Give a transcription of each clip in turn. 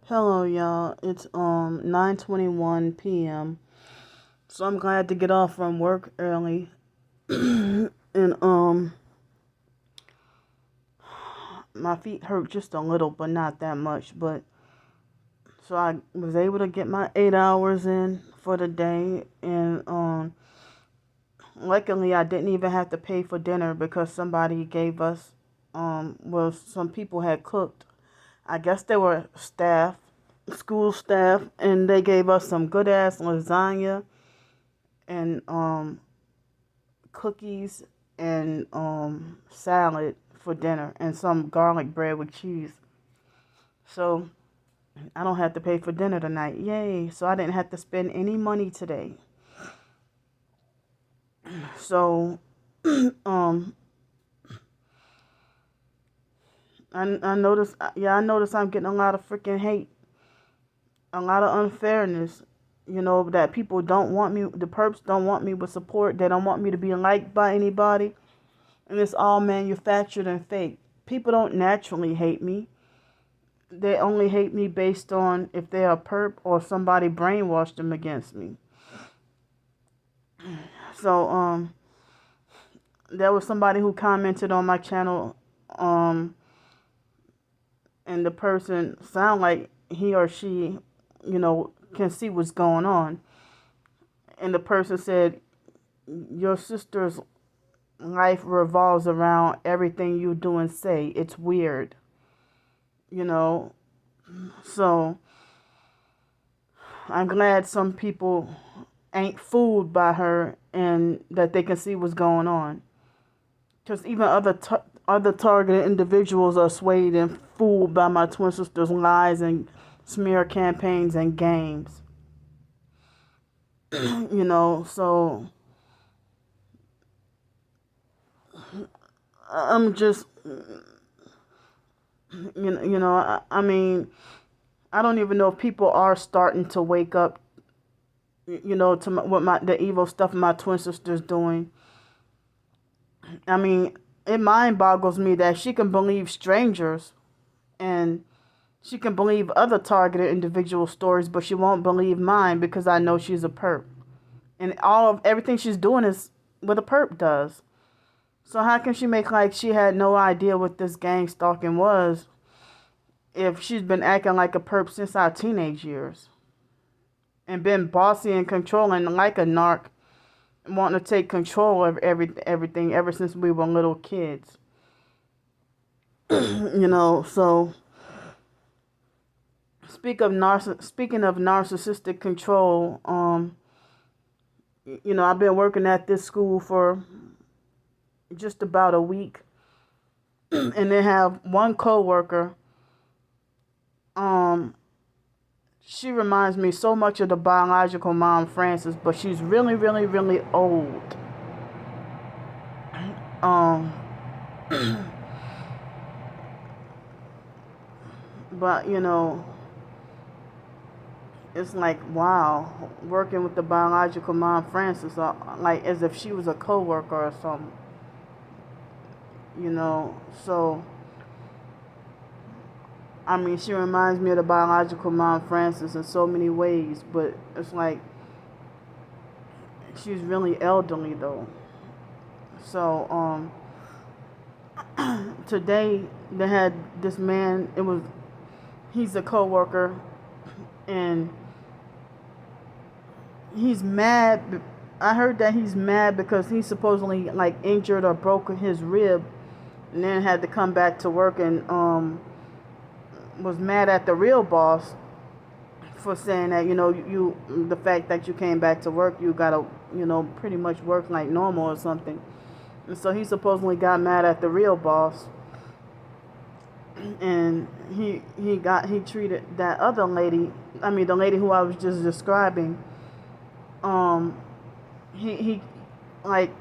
Hello, y'all. It's 9:21 p.m. So I'm glad to get off from work early, and my feet hurt just a little, but not that much. But so I was able to get my 8 hours in for the day, and luckily I didn't even have to pay for dinner because somebody gave us some people had cooked. I guess they were staff, school staff, and they gave us some good ass lasagna and cookies and salad for dinner and some garlic bread with cheese. So I don't have to pay for dinner tonight. Yay. So I didn't have to spend any money today. So um I noticed, I noticed I'm getting a lot of freaking hate, a lot of unfairness. That people don't want me, the perps don't want me with support. They don't want me to be liked by anybody. And it's all manufactured and fake. People don't naturally hate me. They only hate me based on if they're a perp or somebody brainwashed them against me. So there was somebody who commented on my channel, and the person sound like he or she, can see what's going on. And the person said, your sister's life revolves around everything you do and say. It's weird. So I'm glad some people ain't fooled by her and that they can see what's going on. Because even other targeted individuals are swayed and fooled by my twin sister's lies and smear campaigns and games. So I'm just, I mean, I don't even know if people are starting to wake up, to the evil stuff my twin sister's doing. I mean, it mind boggles me that she can believe strangers and she can believe other targeted individual stories, but she won't believe mine because I know she's a perp. And everything she's doing is what a perp does. So how can she make like she had no idea what this gang stalking was if she's been acting like a perp since our teenage years and been bossy and controlling like a narc, wanting to take control of everything ever since we were little kids. So speaking of narcissistic control, I've been working at this school for just about a week, and they have one coworker. She reminds me so much of the biological mom Frances, but she's really, really, really old. But it's like, wow, working with the biological mom Frances, like as if she was a coworker or something. So I mean, she reminds me of the biological mom Frances in so many ways, but it's like she's really elderly though. So today they had this man. He's a coworker, and he's mad. I heard that he's mad because he supposedly like injured or broke his rib, and then had to come back to work and was mad at the real boss for saying that you the fact that you came back to work, you gotta pretty much work like normal or something. And so he supposedly got mad at the real boss, and he treated that other lady, I mean the lady who I was just describing, he like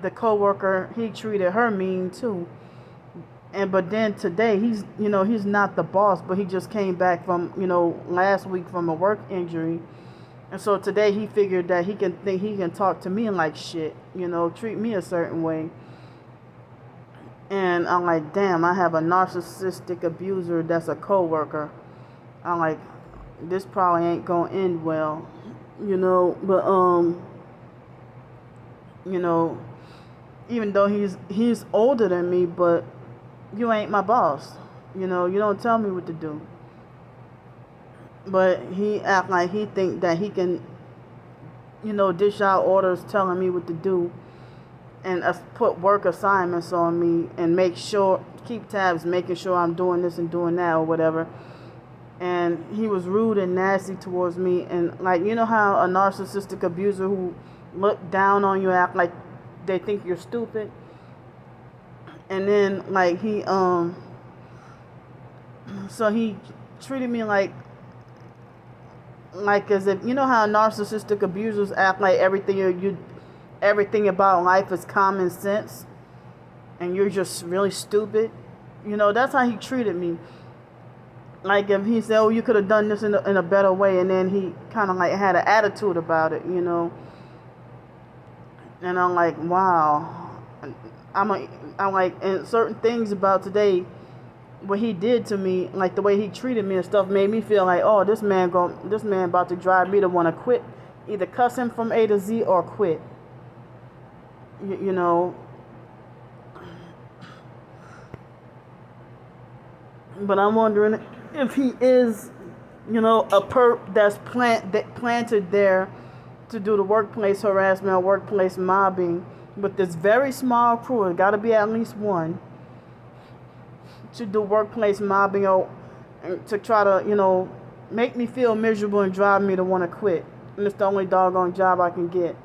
the coworker, he treated her mean too. But then today he's not the boss, but he just came back from last week from a work injury, and so today he figured that he can talk to me like shit, treat me a certain way. And I'm like, damn, I have a narcissistic abuser that's a coworker. I'm like, this probably ain't gonna end well, but you know, even though he's older than me, but you ain't my boss. You don't tell me what to do. But he act like he think that he can, dish out orders telling me what to do, and put work assignments on me and keep tabs, making sure I'm doing this and doing that or whatever. And he was rude and nasty towards me, and like, how a narcissistic abuser who look down on you, act like they think you're stupid. And then like so he treated me like as if, how narcissistic abusers act like everything about life is common sense and you're just really stupid. That's how he treated me. Like if he said, oh, you could have done this in a better way, and then he kind of like had an attitude about it, and I'm like, wow. I'm like, and certain things about today, what he did to me, like the way he treated me and stuff, made me feel like, oh, this man about to drive me to want to quit, either cuss him from A to Z or quit. You know. But I'm wondering if he is, a perp that's planted there to do the workplace harassment or workplace mobbing with this very small crew. It got to be at least one to do workplace mobbing or to try to, make me feel miserable and drive me to want to quit. And it's the only doggone job I can get.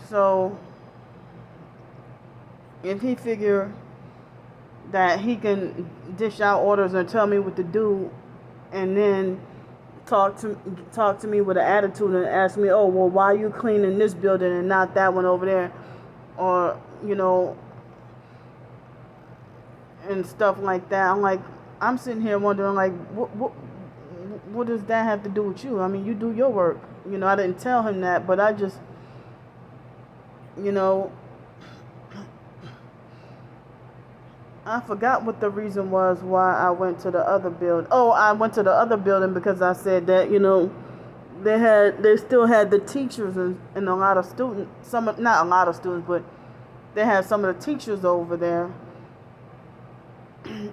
So if he figure that he can dish out orders and tell me what to do, and then talk to me with an attitude and ask me, oh, well, why are you cleaning this building and not that one over there, or and stuff like that. I'm sitting here wondering, like, what does that have to do with you? I mean, you do your work. I didn't tell him that, but I just, I forgot what the reason was why I went to the other building. Oh, I went to the other building because I said that, they still had the teachers and a lot of students, not a lot of students, but they had some of the teachers over there.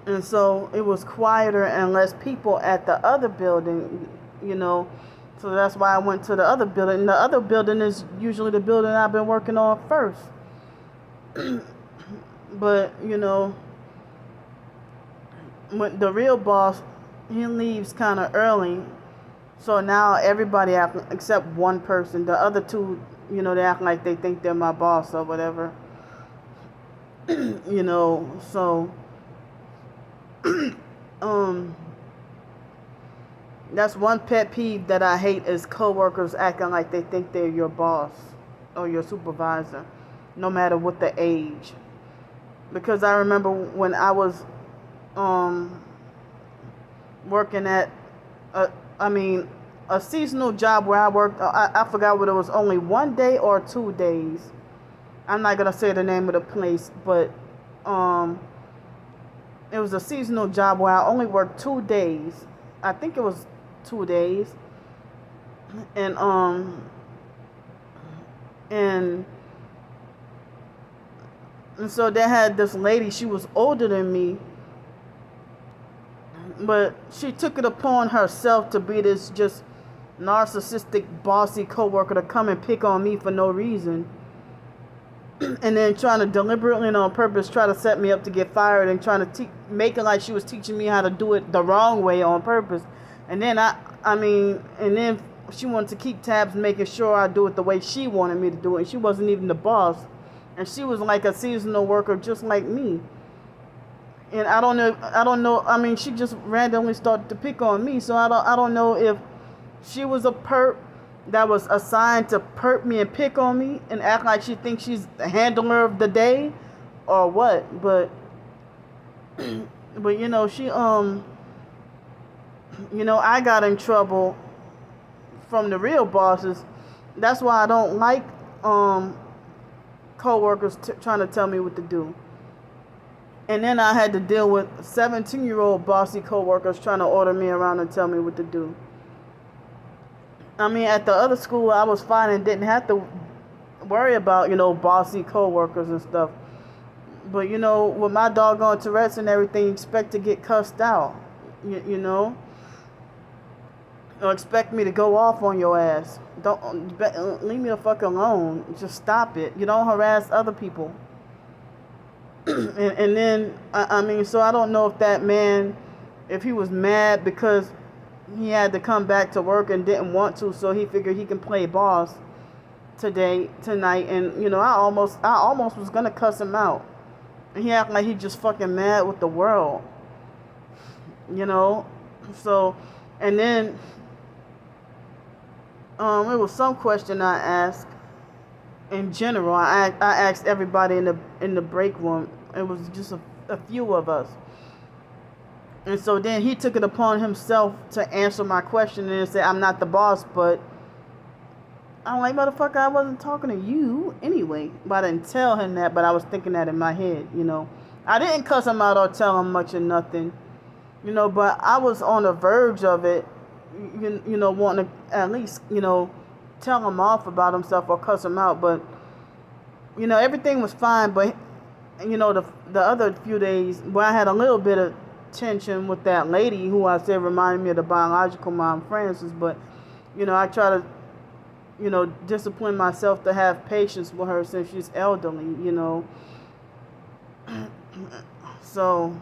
And so it was quieter and less people at the other building, So that's why I went to the other building. And the other building is usually the building I've been working on first. But, when the real boss, he leaves kind of early. So now everybody except one person. The other two, they act like they think they're my boss or whatever. So that's one pet peeve that I hate, is coworkers acting like they think they're your boss or your supervisor, no matter what the age. Because I remember when I was working at a seasonal job where I worked, I forgot whether it was only 1 day or 2 days. I'm not gonna say the name of the place, but it was a seasonal job where I only worked 2 days. I think it was 2 days. And so they had this lady, she was older than me, but she took it upon herself to be this just narcissistic, bossy coworker to come and pick on me for no reason. And then trying to deliberately and on purpose try to set me up to get fired, and trying to make it like she was teaching me how to do it the wrong way on purpose. And then and then she wanted to keep tabs, making sure I do it the way she wanted me to do it. And she wasn't even the boss. And she was like a seasonal worker just like me. And I don't know, she just randomly started to pick on me. So I don't know if she was a perp that was assigned to perp me and pick on me and act like she thinks she's the handler of the day or what. But she I got in trouble from the real bosses. That's why I don't like coworkers trying to tell me what to do. And then I had to deal with 17-year-old bossy coworkers trying to order me around and tell me what to do. I mean, at the other school, I was fine and didn't have to worry about, bossy coworkers and stuff. But, with my doggone Tourette's and everything, you expect to get cussed out, you know? Or expect me to go off on your ass. Don't leave me the fuck alone. Just stop it. You don't harass other people. and then, I mean, so I don't know if that man, if he was mad because he had to come back to work and didn't want to, so he figured he can play boss tonight. And, I almost was going to cuss him out. And he acted like he just fucking mad with the world. So, and then, it was some question I asked. In general, I asked everybody in the break room. It was just a few of us. And so then he took it upon himself to answer my question and say, I'm not the boss, but I'm like, motherfucker, I wasn't talking to you anyway. But I didn't tell him that, but I was thinking that in my head, I didn't cuss him out or tell him much or nothing, but I was on the verge of it, wanting to at least, tell him off about himself or cuss him out. But, everything was fine. But, the other few days, I had a little bit of tension with that lady who I said reminded me of the biological mom, Frances. But, I try to, discipline myself to have patience with her since she's elderly, So,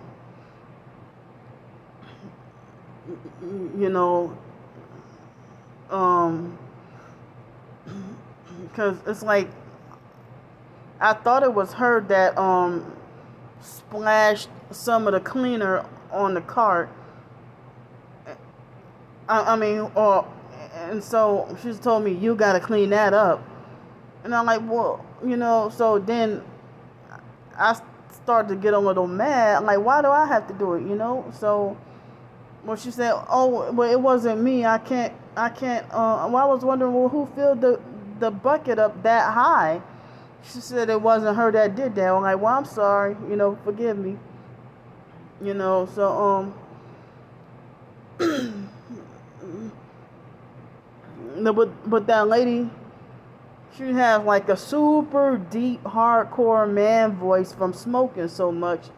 because it's like, I thought it was her that splashed some of the cleaner on the cart. I mean, and so she told me, you got to clean that up. And I'm like, well, so then I started to get a little mad. I'm like, why do I have to do it, So, well, she said, oh, well, it wasn't me. I can't, well, I was wondering, well, who filled the bucket up that high? She said it wasn't her that did that. I'm like, well, I'm sorry, forgive me. So, but that lady, she has like a super deep, hardcore man voice from smoking so much.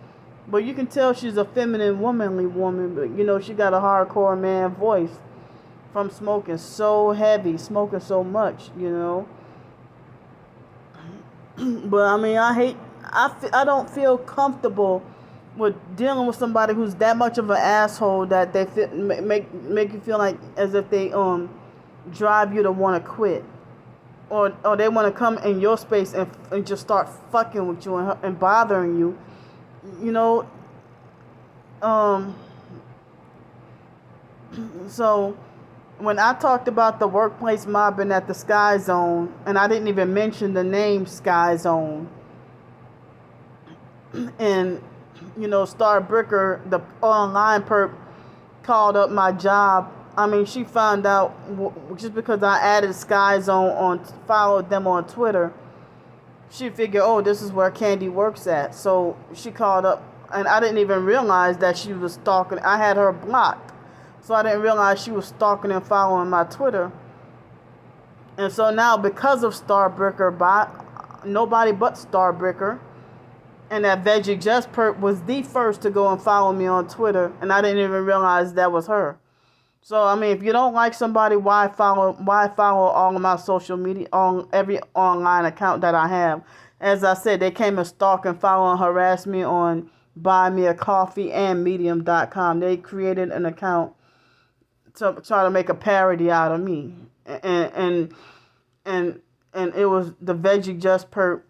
But you can tell she's a feminine, womanly woman. But, she got a hardcore man voice from smoking so heavy, smoking so much, But, I mean, I don't feel comfortable with dealing with somebody who's that much of an asshole that they make you feel like as if they drive you to want to quit. Or they want to come in your space and just start fucking with you and bothering you. So when I talked about the workplace mobbing at the Sky Zone, and I didn't even mention the name Sky Zone, and Starbricker, the online perp, called up my job. I mean, she found out just because I added Sky Zone followed them on Twitter. She figured, oh, this is where Candy works at. So she called up, and I didn't even realize that she was stalking. I had her blocked, so I didn't realize she was stalking and following my Twitter. And so now, because of Starbricker, nobody but Starbricker, and that Veggie Just Perp was the first to go and follow me on Twitter, and I didn't even realize that was her. So, I mean, if you don't like somebody, why follow all of my social media, on every online account that I have? As I said, they came and stalk and follow and harass me on Buy Me a Coffee and Medium.com. They created an account to try to make a parody out of me. And it was the Veggie Just Perp,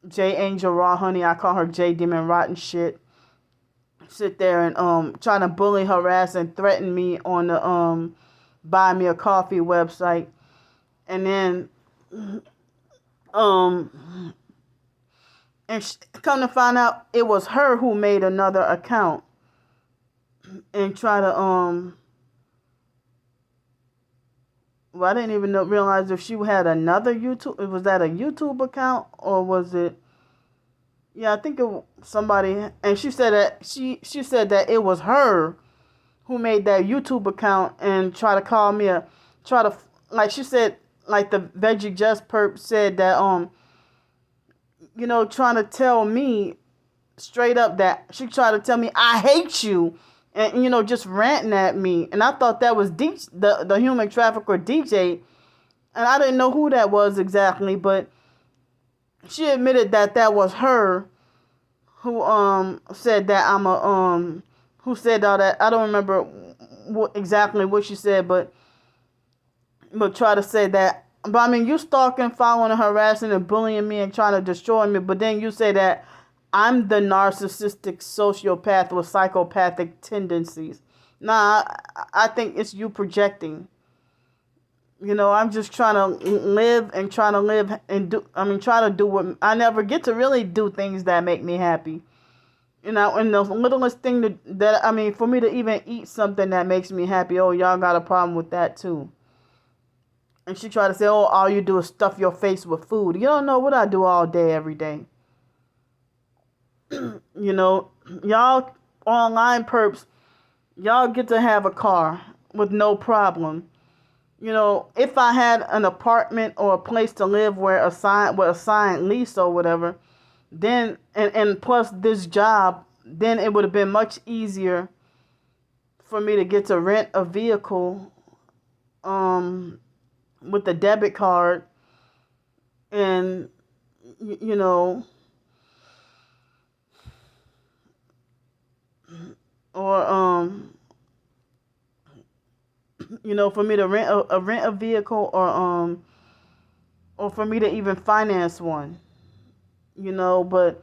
J Angel Raw Honey. I call her J Demon Rotten Shit. Sit there and trying to bully, harass, and threaten me on the Buy Me a Coffee website. And then come to find out, it was her who made another account and try to well, I didn't even realize if she had another YouTube. Was that a YouTube account or was it Yeah, I think somebody, and she said that she said that it was her who made that YouTube account and try to call me try to like she said like the Veggie Just Perp said that trying to tell me straight up that she tried to tell me I hate you, and just ranting at me, and I thought that was the human trafficker DJ, and I didn't know who that was exactly, but she admitted that that was her who said that I'm a who said all that. I don't remember exactly what she said, but try to say that. But I mean, you stalking, following, harassing, and bullying me and trying to destroy me. But then you say that I'm the narcissistic sociopath with psychopathic tendencies. Nah, I think it's you projecting. I'm just trying to live and trying to live and do. I mean, try to do what I never get to really do things that make me happy. And the littlest thing that I mean, for me to even eat something that makes me happy. Oh, y'all got a problem with that too. And she tried to say, oh, all you do is stuff your face with food. You don't know what I do all day, every day. Y'all online perps, y'all get to have a car with no problem. If I had an apartment or a place to live where with a signed lease or whatever, then and plus this job, then it would have been much easier for me to get to rent a vehicle with a debit card and you know or for me to rent a vehicle or for me to even finance one, but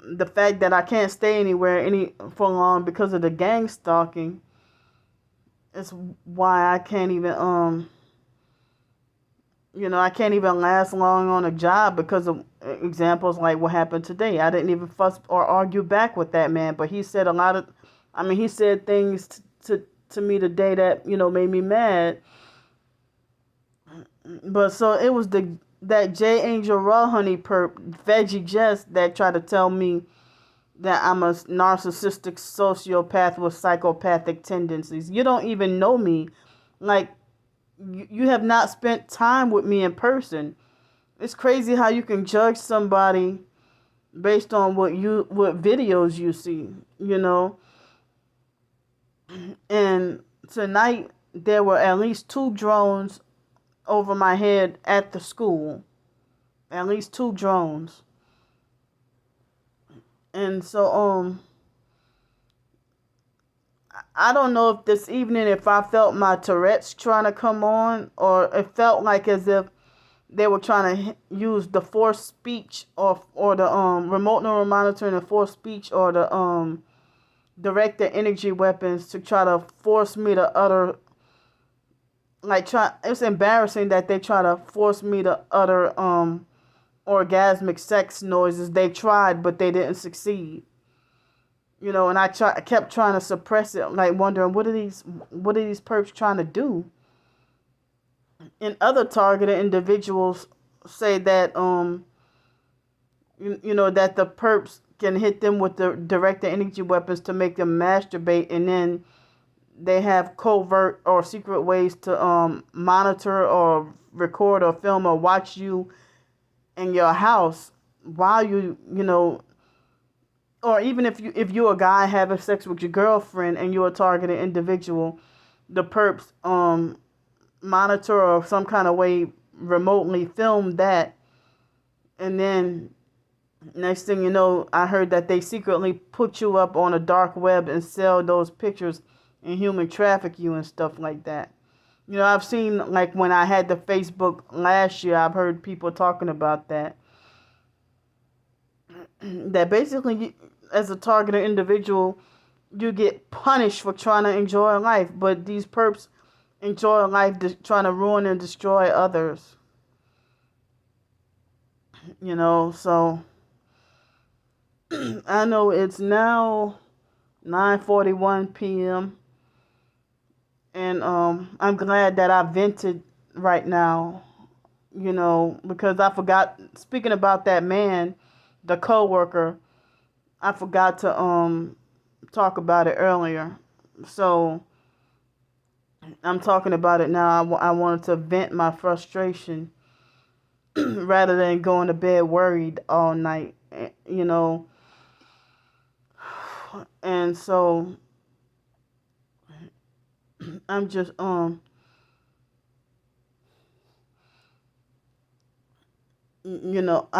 the fact that I can't stay anywhere for long because of the gang stalking is why I can't even I can't even last long on a job because of examples like what happened today. I didn't even fuss or argue back with that man, but he said he said things to me today that, made me mad. But so it was that J Angel Raw Honey perp, Veggie Jess, that tried to tell me that I'm a narcissistic sociopath with psychopathic tendencies. You don't even know me. Like, you have not spent time with me in person. It's crazy how you can judge somebody based on what videos you see, And tonight there were at least 2 drones over my head at the school. At least 2 drones. And so I don't know if this evening if I felt my Tourette's trying to come on, or it felt like as if they were trying to use the forced speech or the remote neural monitoring and forced speech or the directed energy weapons to try to force me to utter it's embarrassing that they try to force me to utter orgasmic sex noises. They tried, but they didn't succeed. And I kept trying to suppress it, like wondering what are these perps trying to do. And other targeted individuals say that that the perps can hit them with the directed energy weapons to make them masturbate, and then they have covert or secret ways to monitor or record or film or watch you in your house while or even if you're a guy having sex with your girlfriend and you're a targeted individual, the perps monitor or some kind of way remotely film that, and then next thing you know, I heard that they secretly put you up on a dark web and sell those pictures and human traffic you and stuff like that. I've seen, like when I had the Facebook last year, I've heard people talking about that. That basically, as a targeted individual, you get punished for trying to enjoy life, but these perps enjoy life trying to ruin and destroy others. So I know it's now 9:41 p.m. and I'm glad that I vented right now. because I forgot, speaking about that man, the coworker, I forgot to talk about it earlier. So I'm talking about it now. I wanted to vent my frustration rather than going to bed worried all night, And so I'm just I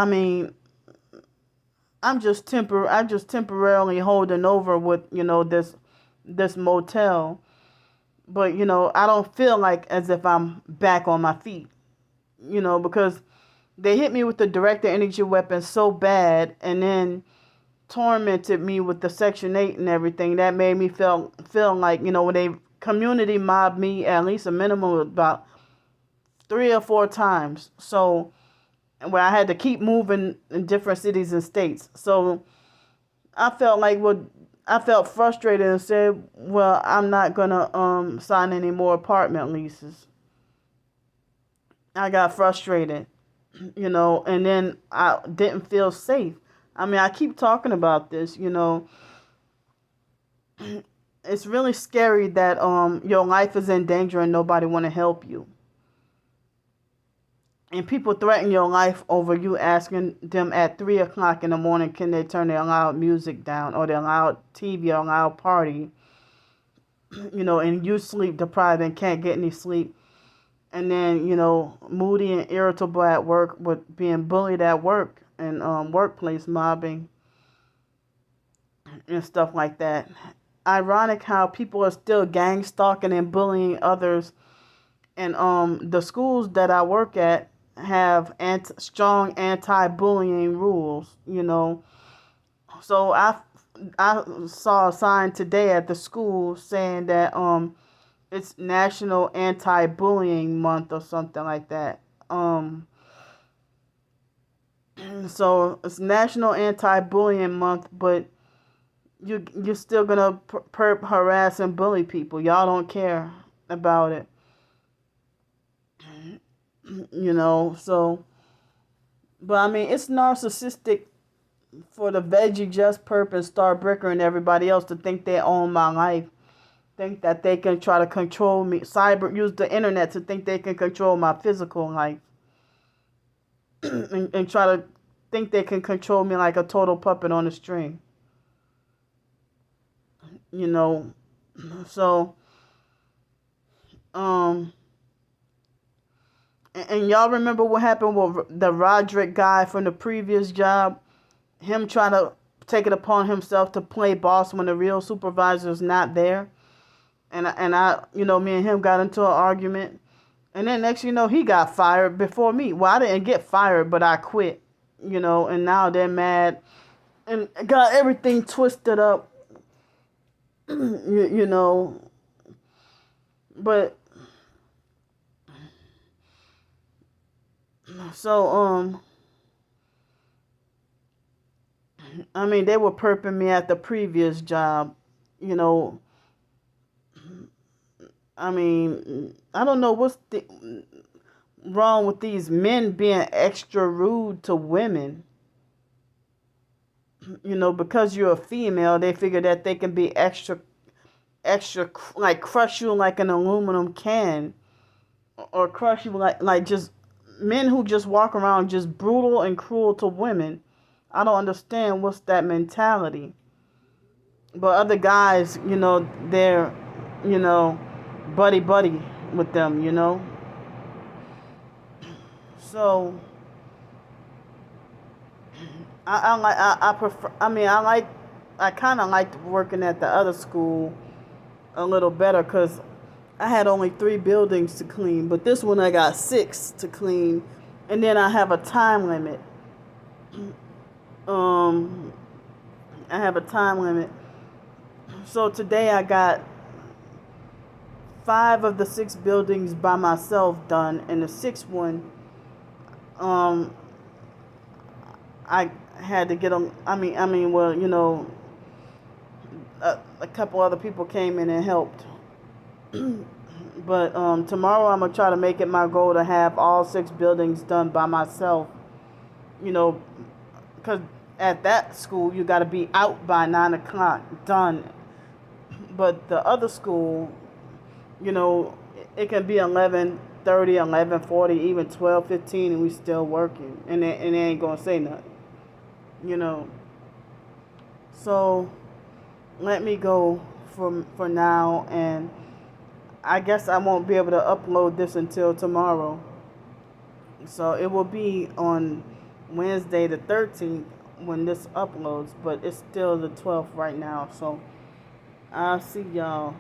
mean, I'm just temporarily holding over with, this motel. But, I don't feel like as if I'm back on my feet, because they hit me with the director energy weapon so bad, and then tormented me with the Section 8 and everything. That made me feel like, when they community mobbed me at least a minimum of about 3 or 4 times. So, where I had to keep moving in different cities and states. So I felt like, I felt frustrated and said, well, I'm not gonna sign any more apartment leases. I got frustrated, and then I didn't feel safe. I mean, I keep talking about this, It's really scary that your life is in danger and nobody want to help you. And people threaten your life over you asking them at 3 o'clock in the morning, can they turn their loud music down, or their loud TV or loud party, and you sleep deprived and can't get any sleep. And then, moody and irritable at work, with being bullied at work and workplace mobbing and stuff like that. Ironic how people are still gang stalking and bullying others. And the schools that I work at have strong anti-bullying rules, So I saw a sign today at the school saying that it's National Anti-Bullying Month or something like that. So it's National Anti-Bullying Month, but you're still gonna harass and bully people. Y'all don't care about it. So, but I mean, it's narcissistic for the veggie just purpose, Starbricker, and everybody else to think they own my life, think that they can try to control me, use the internet to think they can control my physical life, and try to think they can control me like a total puppet on a string. So, and y'all remember what happened with the Roderick guy from the previous job? Him trying to take it upon himself to play boss when the real supervisor is not there. And I, me and him got into an argument. And then next he got fired before me. Well, I didn't get fired, but I quit. And now they're mad and got everything twisted up. But so I mean, they were perping me at the previous job, I mean, I don't know what's wrong with these men being extra rude to women. Because you're a female, they figure that they can be extra, like crush you like an aluminum can, or crush you like just men who just walk around just brutal and cruel to women. I don't understand what's that mentality. But other guys, they're, buddy with them. So I prefer. I mean, I kind of liked working at the other school a little better because I had only 3 buildings to clean, but this one I got 6 to clean, and then I have a time limit. I have a time limit. So today I got 5 of the 6 buildings by myself done, and the 6th one, I had to get them. Well, a couple other people came in and helped. But tomorrow I'm gonna try to make it my goal to have all 6 buildings done by myself. You know, because at that school you got to be out by 9 o'clock, done. But the other school, you know, it can be 11:30, 11:40, even 12:15, and we still working, and they ain't gonna say nothing. You know. So let me go for now, and I guess I won't be able to upload this until tomorrow. So it will be on Wednesday the 13th when this uploads, but it's still the 12th right now. So I'll see y'all.